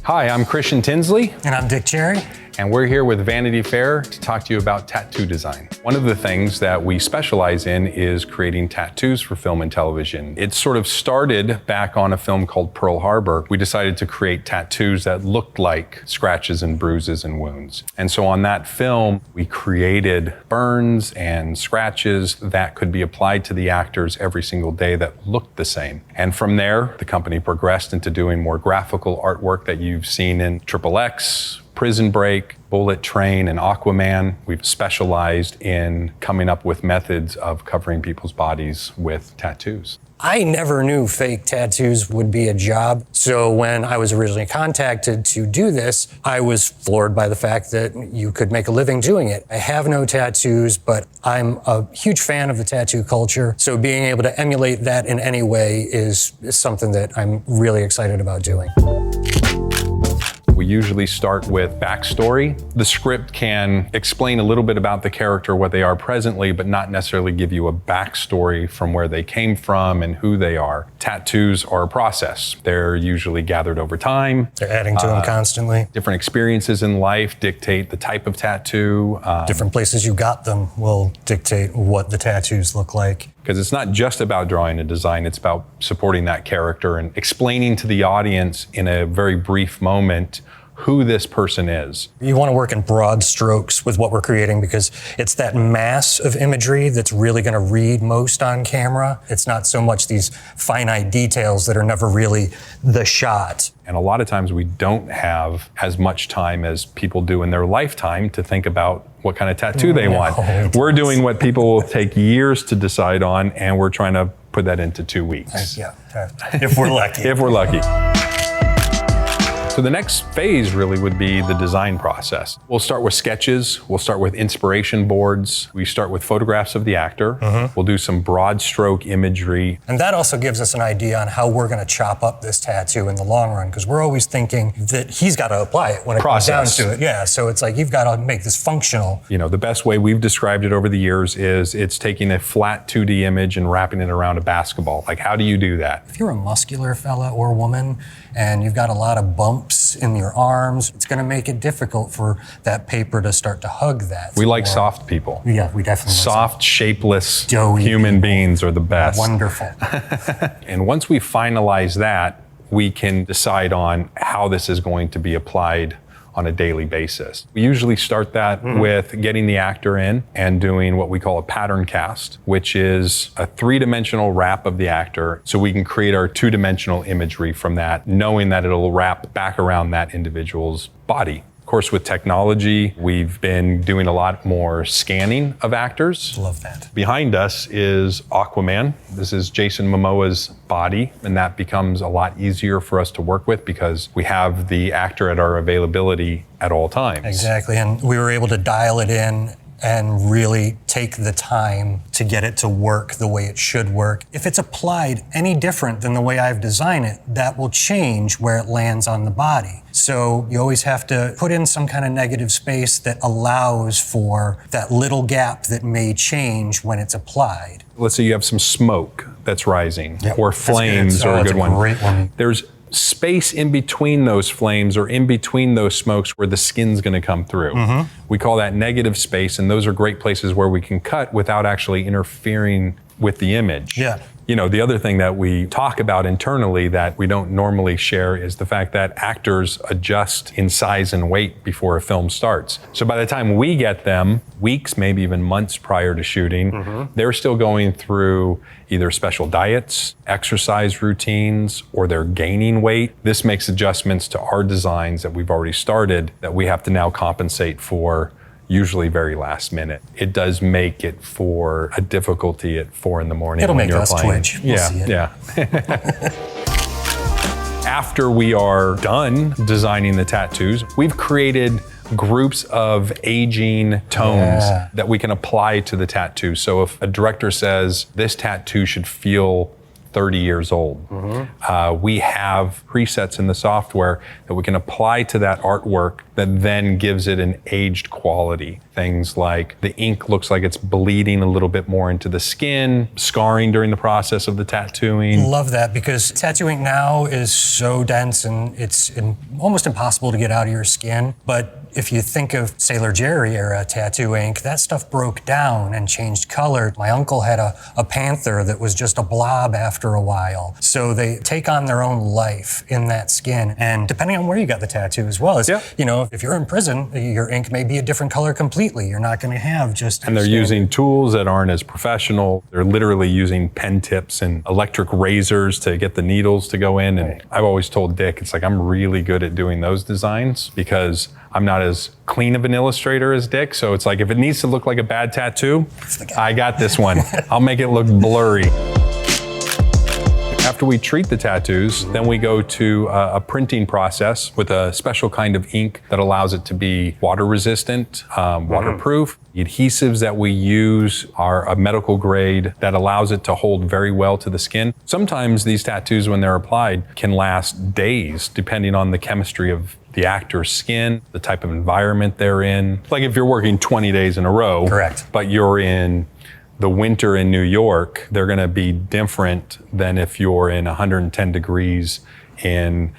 Hi, I'm Christian Tinsley. And I'm Dick Cherry. And we're here with Vanity Fair to talk to you about tattoo design. One of the things that we specialize in is creating tattoos for film and television. It sort of started back on a film called Pearl Harbor. We decided to create tattoos that looked like scratches and bruises and wounds. And so on that film, we created burns and scratches that could be applied to the actors every single day that looked the same. And from there, the company progressed into doing more graphical artwork that you've seen in XXX, Prison Break, Bullet Train, and Aquaman. We've specialized in coming up with methods of covering people's bodies with tattoos. I never knew fake tattoos would be a job. So when I was originally contacted to do this, I was floored by the fact that you could make a living doing it. I have no tattoos, but I'm a huge fan of the tattoo culture. So being able to emulate that in any way is something that I'm really excited about doing. We usually start with backstory. The script can explain a little bit about the character, what they are presently, but not necessarily give you a backstory from where they came from and who they are. Tattoos are a process. They're usually gathered over time. They're adding to them constantly. Different experiences in life dictate the type of tattoo. Different places you got them will dictate what the tattoos look like. Because it's not just about drawing a design, it's about supporting that character and explaining to the audience in a very brief moment who this person is. You want to work in broad strokes with what we're creating because it's that mass of imagery that's really going to read most on camera. It's not so much these finite details that are never really the shot. And a lot of times we don't have as much time as people do in their lifetime to think about what kind of tattoo they want. We're doing what people will take years to decide on, and we're trying to put that into 2 weeks. Yeah, if we're lucky. If we're lucky. So the next phase really would be the design process. We'll start with sketches. We'll start with inspiration boards. We start with photographs of the actor. We'll do some broad stroke imagery. And that also gives us an idea on how we're going to chop up this tattoo in the long run, because we're always thinking that he's got to apply it when it comes down to it. Yeah, so it's like you've got to make this functional. You know, the best way we've described it over the years is it's taking a flat 2D image and wrapping it around a basketball. Like, how do you do that? If you're a muscular fella or woman and you've got a lot of bumps in your arms, it's going to make it difficult for that paper to start to hug that. We like soft people. Yeah, we definitely soft, shapeless doughy human beings are the best. Wonderful. And once we finalize that, we can decide on how this is going to be applied on a daily basis. We usually start that with getting the actor in and doing what we call a pattern cast, which is a 3-dimensional wrap of the actor, so we can create our 2-dimensional imagery from that, knowing that it'll wrap back around that individual's body. Of course, with technology, we've been doing a lot more scanning of actors. Love that. Behind us is Aquaman. This is Jason Momoa's body, and that becomes a lot easier for us to work with because we have the actor at our availability at all times. Exactly, and we were able to dial it in and really take the time to get it to work the way it should work. If it's applied any different than the way I've designed it, that will change where it lands on the body. So you always have to put in some kind of negative space that allows for that little gap that may change when it's applied. Let's say you have some smoke that's rising, or flames are a good one. Great one. There's space in between those flames or in between those smokes where the skin's going to come through. We call that negative space, and those are great places where we can cut without actually interfering with the image. Yeah. You know, the other thing that we talk about internally that we don't normally share is the fact that actors adjust in size and weight before a film starts. So by the time we get them, weeks, maybe even months prior to shooting, they're still going through either special diets, exercise routines, or they're gaining weight. This makes adjustments to our designs that we've already started that we have to now compensate for, usually very last minute. It does make it for a difficulty at 4 a.m. It'll when make you're us playing. twitch. We'll see it. Yeah. After we are done designing the tattoos, we've created groups of aging tones that we can apply to the tattoo. So if a director says this tattoo should feel 30 years old. We have presets in the software that we can apply to that artwork that then gives it an aged quality. Things like the ink looks like it's bleeding a little bit more into the skin, scarring during the process of the tattooing. Love that, because tattoo ink now is so dense and it's almost impossible to get out of your skin. But if you think of Sailor Jerry era tattoo ink, that stuff broke down and changed color. My uncle had a panther that was just a blob after a while. So they take on their own life in that skin. And depending on where you got the tattoo as well, you know, if you're in prison, your ink may be a different color completely. You're not going to have just... And they're using tools that aren't as professional. They're literally using pen tips and electric razors to get the needles to go in. And I've always told Dick, it's like, I'm really good at doing those designs because I'm not as clean of an illustrator as Dick. So it's like, if it needs to look like a bad tattoo, I got this one. I'll make it look blurry. After we treat the tattoos, then we go to a printing process with a special kind of ink that allows it to be water resistant, waterproof. The adhesives that we use are a medical grade that allows it to hold very well to the skin. Sometimes these tattoos, when they're applied, can last days, depending on the chemistry of the actor's skin, the type of environment they're in. Like if you're working 20 days in a row, correct, but you're in the winter in New York, they're gonna be different than if you're in 110 degrees in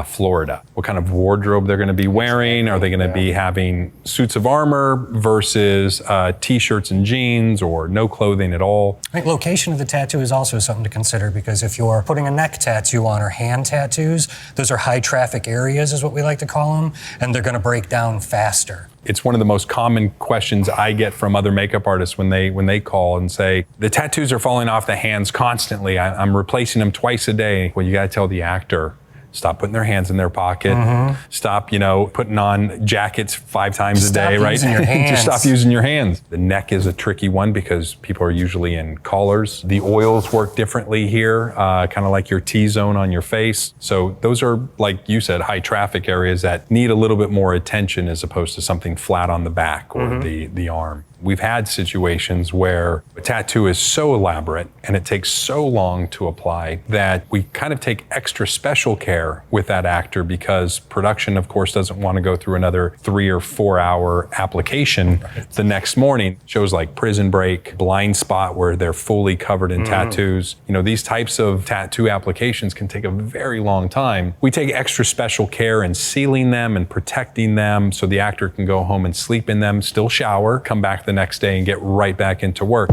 Florida. What kind of wardrobe they're gonna be wearing? Are they gonna be having suits of armor versus t-shirts and jeans, or no clothing at all? I think location of the tattoo is also something to consider, because if you're putting a neck tattoo on or hand tattoos, those are high traffic areas is what we like to call them, and they're gonna break down faster. It's one of the most common questions I get from other makeup artists when they call and say, the tattoos are falling off the hands constantly. I'm replacing them twice a day. Well, you gotta tell the actor, stop putting their hands in their pocket. Stop, putting on jackets 5 times a day, right? Using your hands. Just stop using your hands. The neck is a tricky one because people are usually in collars. The oils work differently here, kind of like your T-zone on your face. So those are, like you said, high traffic areas that need a little bit more attention as opposed to something flat on the back or the arm. We've had situations where a tattoo is so elaborate and it takes so long to apply that we kind of take extra special care with that actor, because production, of course, doesn't want to go through another 3 or 4 hour application the next morning. Shows like Prison Break, Blind Spot, where they're fully covered in tattoos. These types of tattoo applications can take a very long time. We take extra special care in sealing them and protecting them so the actor can go home and sleep in them, still shower, come back the next day and get right back into work.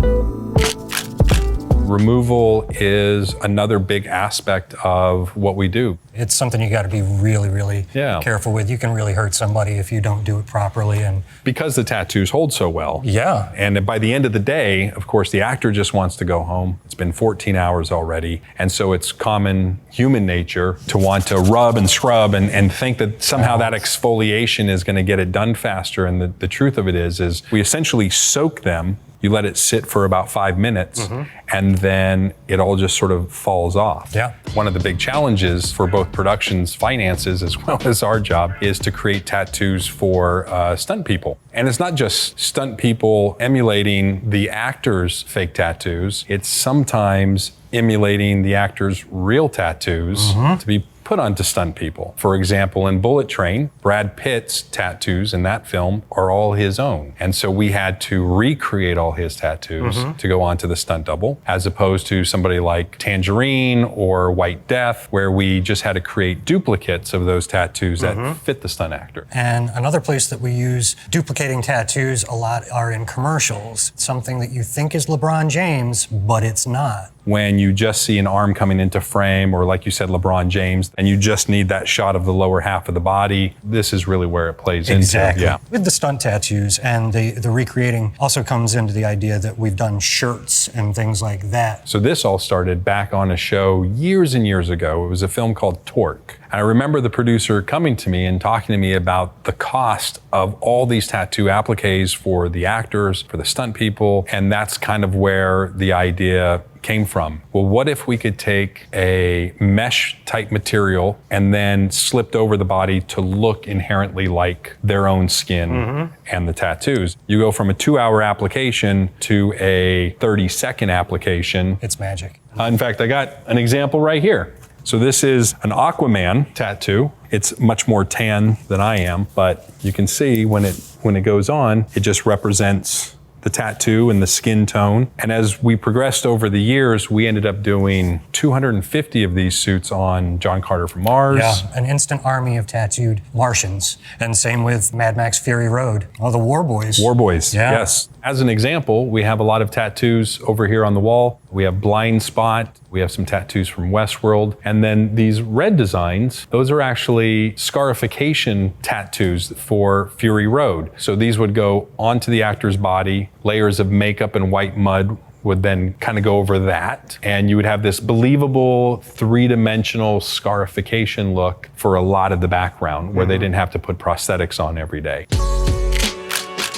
Removal is another big aspect of what we do. It's something you got to be really, really careful with. You can really hurt somebody if you don't do it properly. And because the tattoos hold so well. Yeah. And by the end of the day, of course, the actor just wants to go home. It's been 14 hours already. And so it's common human nature to want to rub and scrub and think that somehow that exfoliation is going to get it done faster. And the truth of it is we essentially soak them. You let it sit for about 5 minutes, and then it all just sort of falls off. Yeah. One of the big challenges for both productions' finances as well as our job is to create tattoos for stunt people. And it's not just stunt people emulating the actors' fake tattoos. It's sometimes emulating the actors' real tattoos to be put onto stunt people. For example, in Bullet Train, Brad Pitt's tattoos in that film are all his own. And so we had to recreate all his tattoos to go onto the stunt double, as opposed to somebody like Tangerine or White Death, where we just had to create duplicates of those tattoos that fit the stunt actor. And another place that we use duplicating tattoos a lot are in commercials. It's something that you think is LeBron James, but it's not. When you just see an arm coming into frame, or like you said, LeBron James, and you just need that shot of the lower half of the body, this is really where it plays into. Yeah. With the stunt tattoos and the recreating also comes into the idea that we've done shirts and things like that. So this all started back on a show years and years ago. It was a film called Torque. And I remember the producer coming to me and talking to me about the cost of all these tattoo appliques for the actors, for the stunt people. And that's kind of where the idea came from. Well, what if we could take a mesh type material and then slipped over the body to look inherently like their own skin and the tattoos? You go from a 2-hour application to a 30-second application. It's magic. In fact, I got an example right here. So this is an Aquaman tattoo. It's much more tan than I am, but you can see when it goes on, it just represents the tattoo and the skin tone. And as we progressed over the years, we ended up doing 250 of these suits on John Carter from Mars. Yeah, an instant army of tattooed Martians. And same with Mad Max Fury Road. Oh, the War Boys. War Boys, Yeah. yes. As an example, we have a lot of tattoos over here on the wall. We have Blind Spot. We have some tattoos from Westworld. And then these red designs, those are actually scarification tattoos for Fury Road. So these would go onto the actor's body, layers of makeup and white mud would then kind of go over that. And you would have this believable 3-dimensional scarification look for a lot of the background where they didn't have to put prosthetics on every day.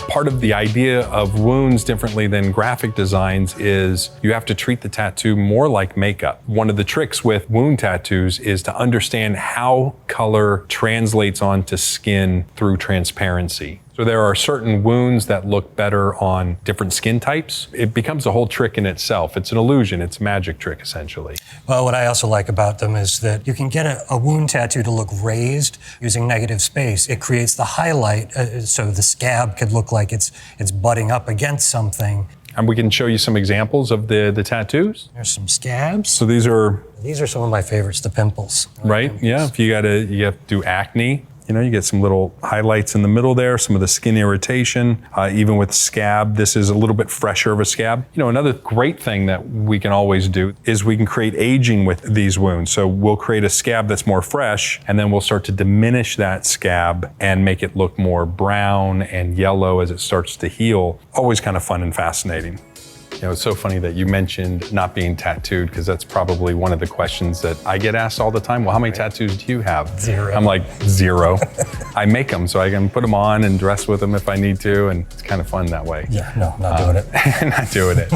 Part of the idea of wounds differently than graphic designs is you have to treat the tattoo more like makeup. One of the tricks with wound tattoos is to understand how color translates onto skin through transparency. So there are certain wounds that look better on different skin types. It becomes a whole trick in itself. It's an illusion. It's a magic trick, essentially. Well, what I also like about them is that you can get a wound tattoo to look raised using negative space. It creates the highlight, so the scab could look like it's butting up against something. And we can show you some examples of the tattoos. There's some scabs. So these are some of my favorites, the pimples. right. Yeah. If you have to do acne. You get some little highlights in the middle there, some of the skin irritation, even with scab, this is a little bit fresher of a scab. Another great thing that we can always do is we can create aging with these wounds. So we'll create a scab that's more fresh, and then we'll start to diminish that scab and make it look more brown and yellow as it starts to heal. Always kind of fun and fascinating. It's so funny that you mentioned not being tattooed, because that's probably one of the questions that I get asked all the time. Well, how many tattoos do you have? 0. I'm like, 0. I make them so I can put them on and dress with them if I need to, and it's kind of fun that way. Yeah, no, not doing it. Not doing it.